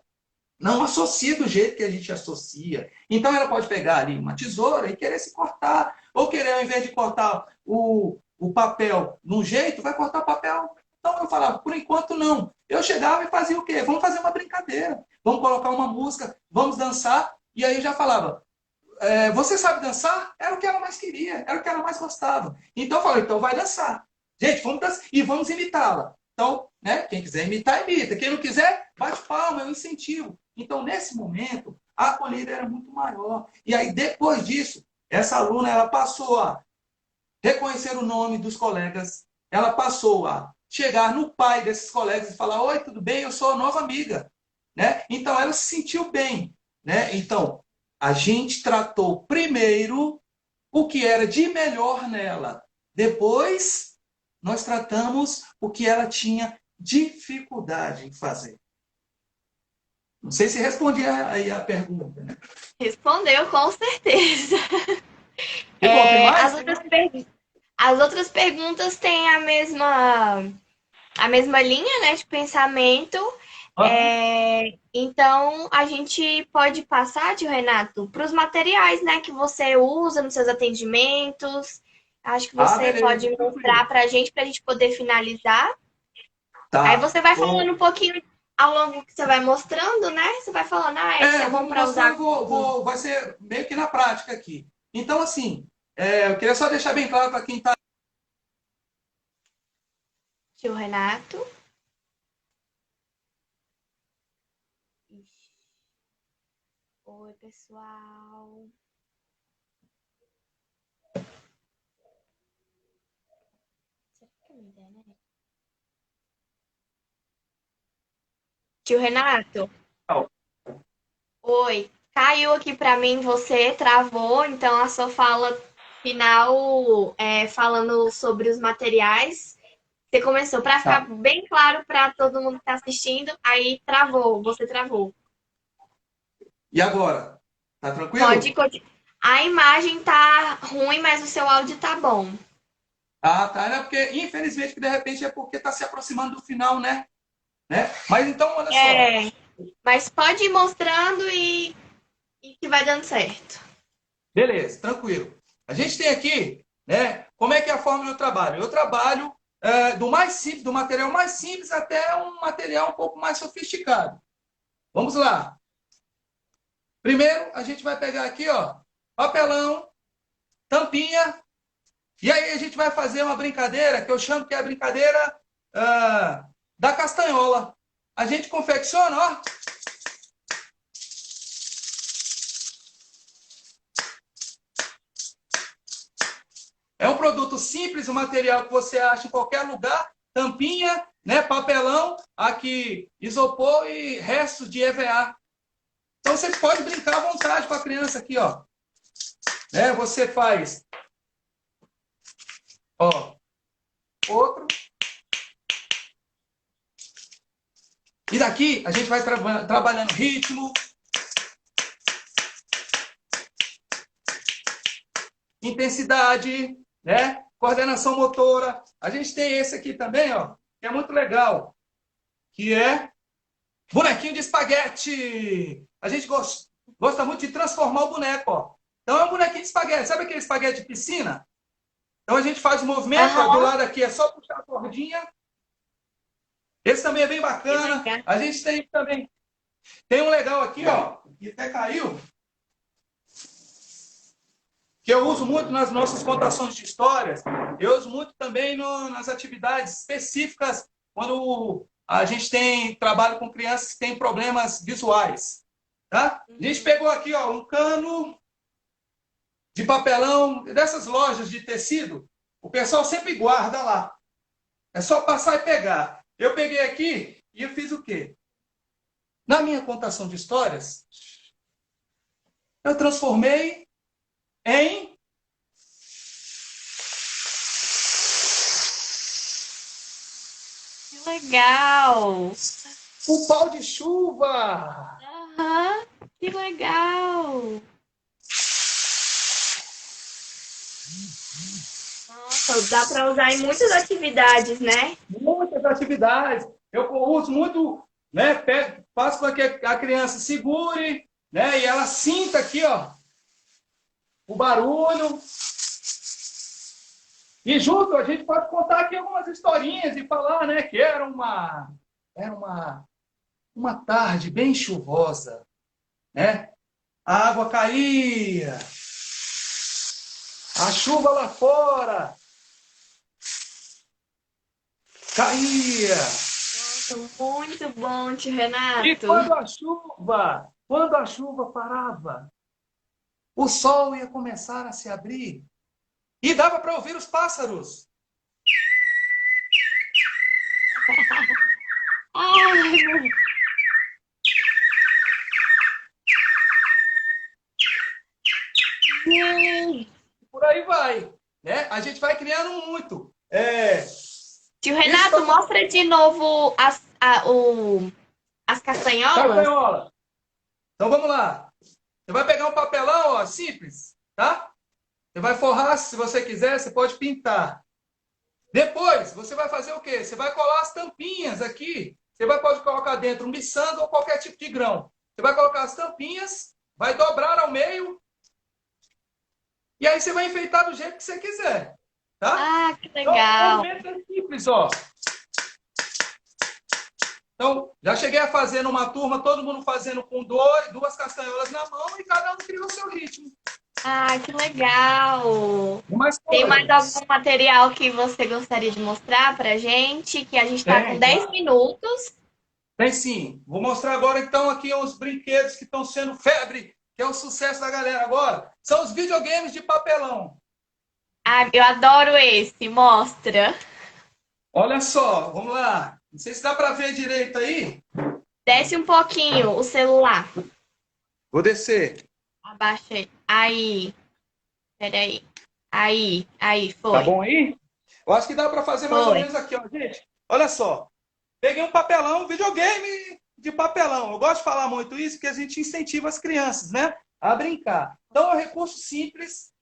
S2: não associa do jeito que a gente associa. Então ela pode pegar ali uma tesoura e querer se cortar, ou querer, ao invés de cortar o papel num jeito, vai cortar o papel. Então eu falava, por enquanto não. Eu chegava e fazia o quê? Vamos fazer uma brincadeira, vamos colocar uma música, vamos dançar. E aí eu já falava, você sabe dançar? Era o que ela mais queria, era o que ela mais gostava. Então eu falei, então vai dançar. Gente, vamos dançar e vamos imitá-la. Então, né, quem quiser imitar, imita. Quem não quiser, bate palma, é um incentivo. Então, nesse momento, a acolhida era muito maior. E aí, depois disso, essa aluna ela passou a reconhecer o nome dos colegas, ela passou a chegar no pai desses colegas e falar, oi, tudo bem? Eu sou a nova amiga. Né? Então, ela se sentiu bem. Né? Então, a gente tratou primeiro o que era de melhor nela. Depois, nós tratamos o que ela tinha dificuldade em fazer. Não sei se respondi aí a pergunta. Né?
S1: Respondeu com certeza.
S2: Quer que coloque mais?
S1: As outras perguntas têm a mesma linha, né, de pensamento.
S2: Uhum.
S1: Então, a gente pode passar, tio Renato, para os materiais, né, que você usa nos seus atendimentos. Acho que
S2: Ah,
S1: você
S2: beleza,
S1: pode mostrar
S2: tranquilo.
S1: para a gente poder finalizar. Aí
S2: Tá.
S1: você vai falando um pouquinho ao longo que você vai mostrando, né? Você vai falando, esse é
S2: Eu
S1: bom
S2: vou
S1: para usar
S2: mostrando, vai ser meio que na prática aqui. Então, assim, eu queria só deixar bem claro para quem está.
S1: tio Renato. Oi, pessoal. Será que é minha internet? Tio Renato, oi. Caiu aqui para mim, você travou, então a sua fala final falando sobre os materiais. Você começou para ficar
S2: Tá.
S1: bem claro para todo mundo que está assistindo, aí travou, você travou.
S2: E agora? Tá
S1: Pode
S2: tranquilo?
S1: continuar. A imagem tá ruim, mas o seu áudio tá bom.
S2: Ah, tá. Né? Porque, infelizmente, que de repente é porque tá se aproximando do final, né? Mas então, olha só.
S1: É, mas pode ir mostrando e que vai dando certo.
S2: Beleza, tranquilo. A gente tem aqui, né? Como é que é a forma do trabalho? Eu trabalho do mais simples, do material mais simples até um material um pouco mais sofisticado. Vamos lá. Primeiro, a gente vai pegar aqui, ó, papelão, tampinha, e aí a gente vai fazer uma brincadeira que eu chamo que é a brincadeira da castanhola. A gente confecciona, ó, é um produto simples, um material que você acha em qualquer lugar, tampinha, né, papelão, aqui isopor e restos de EVA. Então você pode brincar à vontade com a criança aqui, ó. Né? Você faz, ó, outro. E daqui a gente vai trabalhando ritmo, intensidade, né? Coordenação motora. A gente tem esse aqui também, ó, que é muito legal, que é bonequinho de espaguete. A gente gosta muito de transformar o boneco, ó. Então é um bonequinho de espaguete. Sabe aquele espaguete de piscina? Então a gente faz o movimento, ó, do
S1: Aham,
S2: lado aqui é só puxar a cordinha. Esse também é bem
S1: que
S2: bacana.
S1: legal.
S2: A gente tem também, tem um legal aqui, ó, que até caiu, que eu uso muito nas nossas contações de histórias. Eu uso muito também nas atividades específicas, quando a gente tem trabalho com crianças que têm problemas visuais. Tá? A gente pegou aqui, ó, um cano de papelão dessas lojas de tecido. O pessoal sempre guarda lá. É só passar e pegar. Eu peguei aqui e eu fiz o quê? Na minha contação de histórias, eu transformei em
S1: Que legal.
S2: um pau de chuva.
S1: Aham, que legal. Nossa, dá para usar em muitas atividades, né?
S2: Muitas atividades. Eu uso muito, né? Faço com que a criança segure, né? E ela sinta aqui, ó, o barulho. E junto a gente pode contar aqui algumas historinhas e falar, né? Que era uma tarde bem chuvosa, né? A água caía, a chuva lá fora caía.
S1: Nossa, muito bom, tio
S2: E
S1: Renato.
S2: quando a chuva parava, o sol ia começar a se abrir e dava para ouvir os pássaros.
S1: Ai, meu
S2: Por aí vai, né? A gente vai criando muito.
S1: Tio
S2: Isso
S1: Renato, mostra de novo as castanholas.
S2: castanhola. Então vamos lá. Você vai pegar um papelão, ó, simples, tá? Você vai forrar, se você quiser, você pode pintar. Depois, você vai fazer o quê? Você vai colar as tampinhas aqui. Pode colocar dentro um miçanga ou qualquer tipo de grão. Você vai colocar as tampinhas, vai dobrar ao meio e aí você vai enfeitar do jeito que você quiser, tá?
S1: Ah, que
S2: Então, o
S1: legal.
S2: movimento é simples, ó. Então, já cheguei a fazer numa turma, todo mundo fazendo com duas castanholas na mão e cada um cria o seu ritmo.
S1: Ah, que legal.
S2: E mais
S1: Tem mais
S2: coisas.
S1: algum material que você gostaria de mostrar pra gente? Que a gente tá com
S2: Tem,
S1: 10
S2: claro.
S1: minutos.
S2: Tem sim. Vou mostrar agora então aqui uns brinquedos que estão sendo febre, que é o sucesso da galera agora. São os videogames de papelão.
S1: Ah, eu adoro esse. Mostra.
S2: Olha só, vamos lá. Não sei se dá para ver direito aí.
S1: Desce um pouquinho o celular.
S2: Vou descer.
S1: Abaixa aí. Aí. Peraí. Aí,
S2: Tá
S1: foi.
S2: bom aí? Eu acho que dá para fazer mais ou
S1: Foi.
S2: menos aqui, ó, gente. Olha só. Peguei um papelão, videogame de papelão. Eu gosto de falar muito isso porque a gente incentiva as crianças, né? a brincar. Então, é um recurso simples.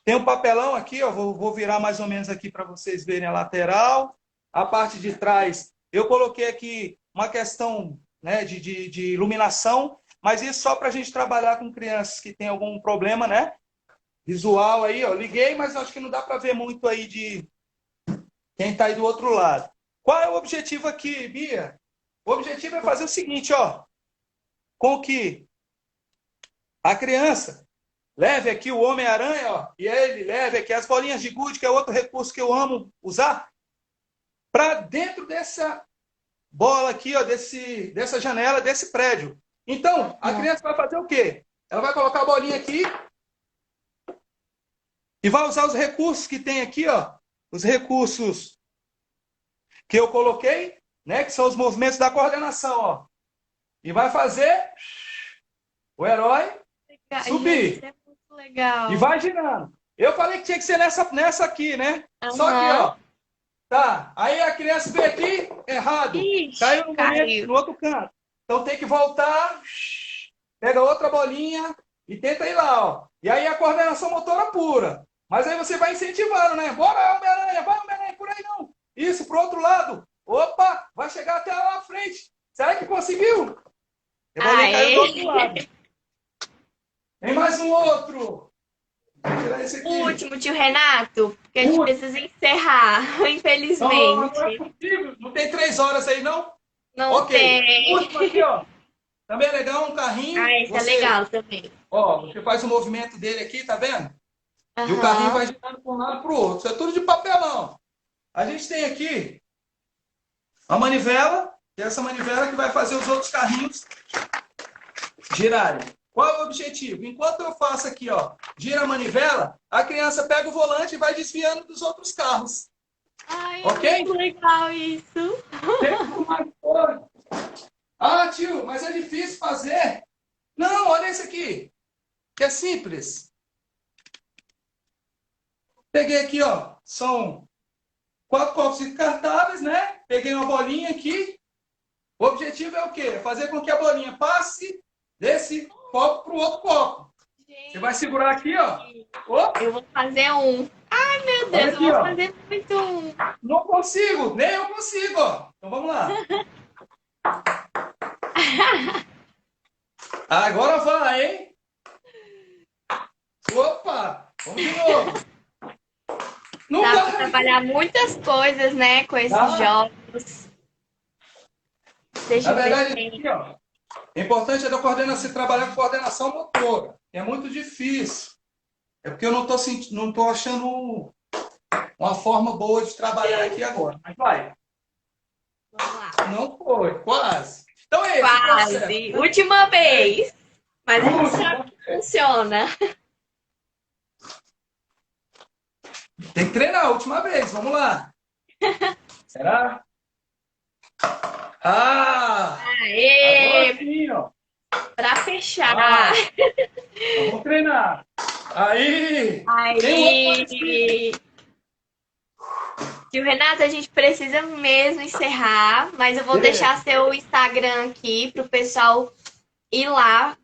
S2: Tem um papelão aqui, ó, vou virar mais ou menos aqui para vocês verem a lateral. A parte de trás, eu coloquei aqui uma questão, né, de iluminação, mas isso só para a gente trabalhar com crianças que têm algum problema, né? Visual aí, ó. Liguei, mas acho que não dá para ver muito aí de quem está aí do outro lado. Qual é o objetivo aqui, Bia? O objetivo é fazer o seguinte, ó. Com que a criança leve aqui o Homem-Aranha, ó, e ele leve aqui as bolinhas de gude, que é outro recurso que eu amo usar, para dentro dessa bola aqui, ó, dessa janela, desse prédio. Então, a criança vai fazer o quê? Ela vai colocar a bolinha aqui e vai usar os recursos que tem aqui, ó, os recursos que eu coloquei, né, que são os movimentos da coordenação, ó. E vai fazer o herói subir.
S1: Gente, isso é muito legal.
S2: E vai girando. Eu falei que tinha que ser nessa aqui, né? Só que, ó. Tá. Aí a criança veio aqui, errado.
S1: Ixi,
S2: Caiu no momento, no outro canto. Então tem que voltar, pega outra bolinha e tenta ir lá, ó. E aí a coordenação motora pura. Mas aí você vai incentivando, né? Bora, Homem-Aranha, vai, Homem-Aranha, por aí não. Isso, pro outro lado. Opa, vai chegar até lá na frente. Será que conseguiu? Eu vou cair do outro lado. Tem mais um outro. Vou tirar esse aqui.
S1: O último, tio Renato, porque a gente precisa encerrar, infelizmente.
S2: Não é possível. Não tem 3 horas aí, não?
S1: Não tem.
S2: O último aqui, ó. Também é legal, um carrinho.
S1: Esse é legal também.
S2: Ó, você faz o movimento dele aqui, tá vendo? E o carrinho vai girando para um lado para o outro. Isso é tudo de papelão. A gente tem aqui a manivela, e essa manivela que vai fazer os outros carrinhos girarem. Qual é o objetivo? Enquanto eu faço aqui, ó, gira a manivela, a criança pega o volante e vai desviando dos outros carros.
S1: Ai,
S2: ok?
S1: É muito legal isso.
S2: Ah, tio, mas é difícil fazer. Não, olha esse aqui, que é simples. Peguei aqui, ó, são 4 copos descartáveis, né? Peguei uma bolinha aqui. O objetivo é o quê? Fazer com que a bolinha passe desse copo para o outro copo. Gente, você vai segurar aqui, ó. Opa.
S1: Eu vou fazer um. Ai, meu Deus, aqui, eu vou fazer muito um.
S2: Não consigo, nem eu consigo, ó. Então vamos lá. Agora vai, hein? Opa, vamos de novo.
S1: Dá para trabalhar muitas coisas, né, com esses jogos.
S2: Na verdade, aqui, ó, o importante é da coordenação, trabalhar com coordenação motora. É muito difícil. É porque eu não tô achando uma forma boa de trabalhar aqui agora. Mas vai.
S1: Vamos lá.
S2: Não foi, quase. Então é esse
S1: quase.
S2: Processo.
S1: Última vez. Mas a gente sabe que funciona.
S2: Tem que treinar a última vez. Vamos lá. Será? Ah!
S1: Aê!
S2: Agora sim, ó.
S1: Pra fechar.
S2: Vamos treinar. Aí!
S1: Aí! Tio Renato, a gente precisa mesmo encerrar, mas eu vou deixar seu Instagram aqui pro pessoal ir lá,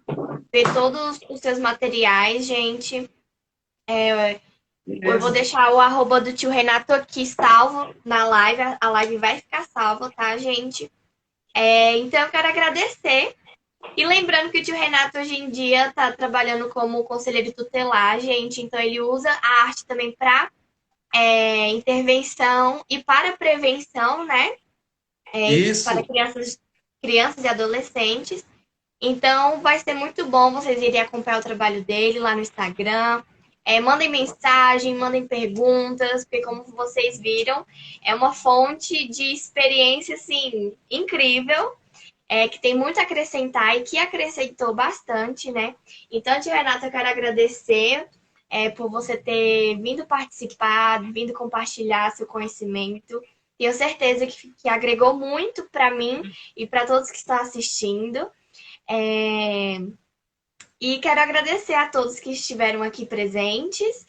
S1: ver todos os seus materiais, gente. Eu vou deixar o arroba do tio Renato aqui salvo na live. A live vai ficar salva, tá, gente? Então eu quero agradecer. E lembrando que o tio Renato hoje em dia tá trabalhando como conselheiro tutelar, gente. Então ele usa a arte também para intervenção e para prevenção, né?
S2: Isso.
S1: Para crianças e adolescentes. Então vai ser muito bom vocês irem acompanhar o trabalho dele lá no Instagram. Mandem mensagem, mandem perguntas, porque como vocês viram, é uma fonte de experiência, assim, incrível, que tem muito a acrescentar e que acrescentou bastante, né? Então, tia Renata, eu quero agradecer por você ter vindo participar, vindo compartilhar seu conhecimento. Tenho certeza que agregou muito para mim e para todos que estão assistindo. E quero agradecer a todos que estiveram aqui presentes.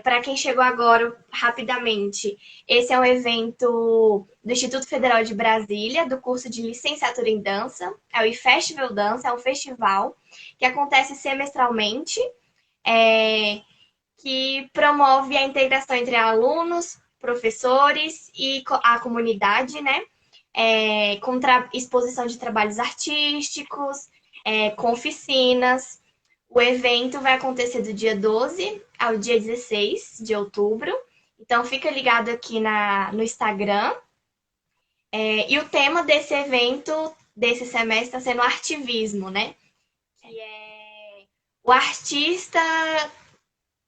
S1: Para quem chegou agora, rapidamente, esse é um evento do Instituto Federal de Brasília, do curso de Licenciatura em Dança. É o iFestival Dança, é um festival que acontece semestralmente, é, que promove a integração entre alunos, professores e a comunidade, né? Com exposição de trabalhos artísticos, com oficinas. O evento vai acontecer do dia 12 ao dia 16 de outubro. Então, fica ligado aqui no Instagram. E o tema desse evento, desse semestre, está sendo artivismo, né? Que é o artista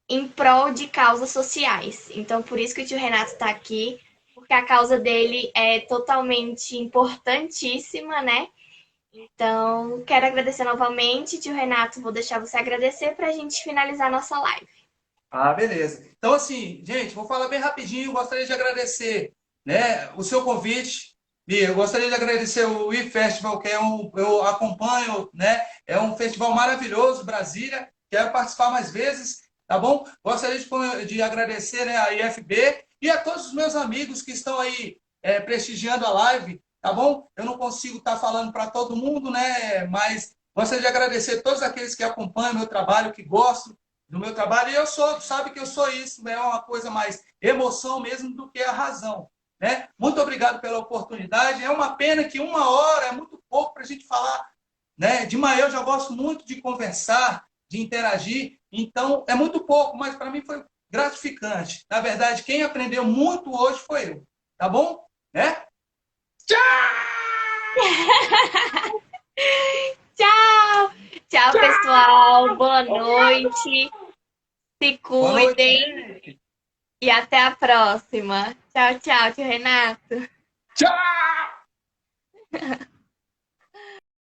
S1: em prol de causas sociais. Então, por isso que o tio Renato está aqui, porque a causa dele é totalmente importantíssima, né? Então, quero agradecer novamente, tio Renato. Vou deixar você agradecer para a gente finalizar nossa live.
S2: Ah, beleza. Então, assim, gente, vou falar bem rapidinho. Gostaria de agradecer, né, o seu convite. E eu gostaria de agradecer o iFestival, que eu acompanho, né? É um festival maravilhoso, Brasília. Quero participar mais vezes, tá bom? Gostaria de agradecer, né, a IFB e a todos os meus amigos que estão aí prestigiando a live, tá bom? Eu não consigo estar falando para todo mundo, né? Mas gostaria de agradecer a todos aqueles que acompanham o meu trabalho, que gostam do meu trabalho. E eu sou, sabe que eu sou isso, é uma coisa mais emoção mesmo do que a razão. Né? Muito obrigado pela oportunidade. É uma pena que 1 hora é muito pouco para a gente falar. Né? De manhã eu já gosto muito de conversar, de interagir, então é muito pouco, mas para mim foi gratificante. Na verdade, quem aprendeu muito hoje foi eu. Tá bom? Né?
S1: Tchau! Tchau, pessoal. Boa noite. Se
S2: Boa noite,
S1: cuidem
S2: gente.
S1: e até a próxima. Tchau, tchau, tio Renato.
S2: Tchau!